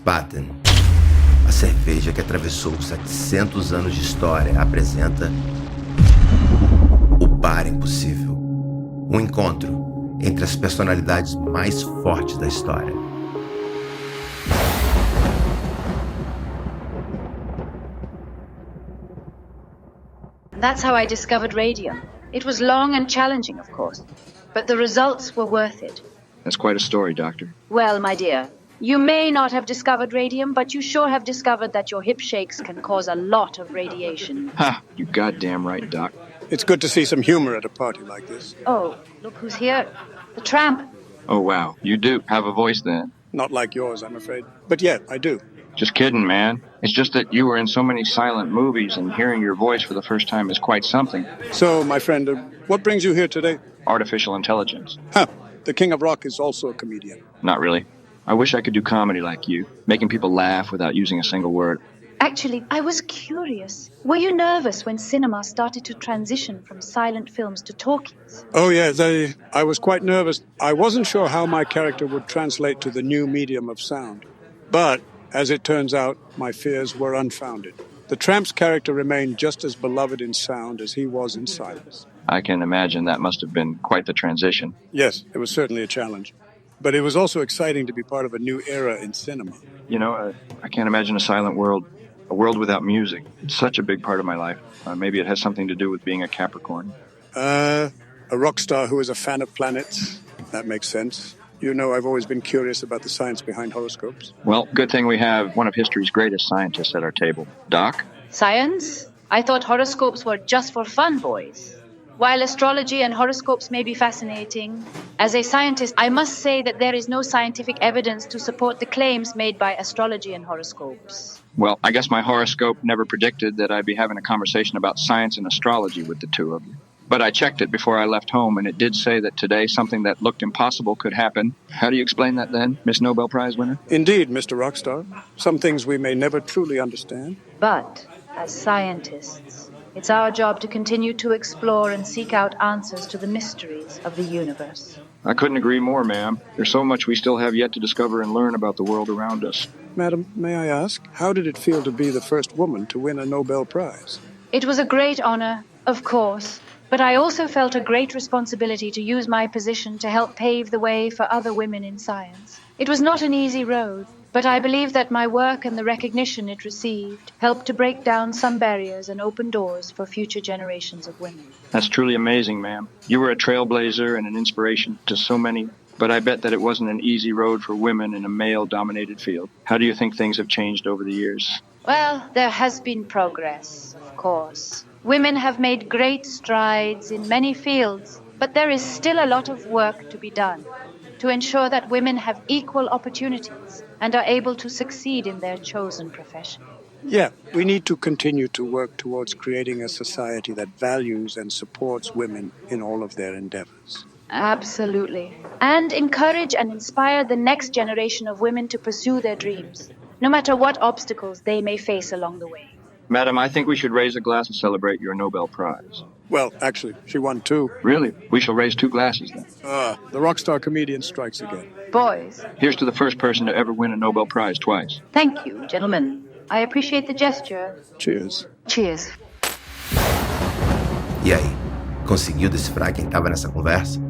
Spaten, a cerveja que atravessou 700 anos de história, apresenta o Bar Impossível. Um encontro entre as personalidades mais fortes da história. That's how I discovered radium. It was long and challenging, of course, but the results were worth it. That's quite a story, Doctor. Well, my dear, you may not have discovered radium, but you sure have discovered that your hip shakes can cause a lot of radiation. Ha! You goddamn right, Doc. It's good to see some humor at a party like this. Oh, look who's here. The tramp. Oh, wow. You do have a voice then. Not like yours, I'm afraid. But yeah, I do. Just kidding, man. It's just that you were in so many silent movies, and hearing your voice for the first time is quite something. So, my friend, what brings you here today? Artificial intelligence. Huh. The King of Rock is also a comedian. Not really. I wish I could do comedy like you, making people laugh without using a single word. Actually, I was curious. Were you nervous when cinema started to transition from silent films to talkies? Oh, yes, I was quite nervous. I wasn't sure how my character would translate to the new medium of sound. But, as it turns out, my fears were unfounded. The tramp's character remained just as beloved in sound as he was in silence. I can imagine that must have been quite the transition. Yes, it was certainly a challenge. But it was also exciting to be part of a new era in cinema. You know, I can't imagine a silent world, a world without music. It's such a big part of my life. Maybe it has something to do with being a Capricorn. A rock star who is a fan of planets. That makes sense. You know, I've always been curious about the science behind horoscopes. Well, good thing we have one of history's greatest scientists at our table. Doc? Science? I thought horoscopes were just for fun, boys. While astrology and horoscopes may be fascinating, as a scientist, I must say that there is no scientific evidence to support the claims made by astrology and horoscopes. Well, I guess my horoscope never predicted that I'd be having a conversation about science and astrology with the two of you. But I checked it before I left home, and it did say that today something that looked impossible could happen. How do you explain that then, Miss Nobel Prize winner? Indeed, Mr. Rockstar. Some things we may never truly understand. But, as scientists, it's our job to continue to explore and seek out answers to the mysteries of the universe. I couldn't agree more, ma'am. There's so much we still have yet to discover and learn about the world around us. Madam, may I ask, how did it feel to be the first woman to win a Nobel Prize? It was a great honor, of course, but I also felt a great responsibility to use my position to help pave the way for other women in science. It was not an easy road, but I believe that my work and the recognition it received helped to break down some barriers and open doors for future generations of women. That's truly amazing, ma'am. You were a trailblazer and an inspiration to so many, but I bet that it wasn't an easy road for women in a male-dominated field. How do you think things have changed over the years? Well, there has been progress, of course. Women have made great strides in many fields, but there is still a lot of work to be done to ensure that women have equal opportunities and are able to succeed in their chosen profession. Yeah, we need to continue to work towards creating a society that values and supports women in all of their endeavors. Absolutely. And encourage and inspire the next generation of women to pursue their dreams, no matter what obstacles they may face along the way. Madam, I think we should raise a glass to celebrate your Nobel Prize. Well, actually, she won 2. Really? We shall raise 2 glasses then. The rockstar comedian strikes again. Boys. Here's to the first person to ever win a Nobel Prize twice. Thank you, gentlemen. I appreciate the gesture. Cheers. Cheers. E aí, conseguiu decifrar quem estava nessa conversa?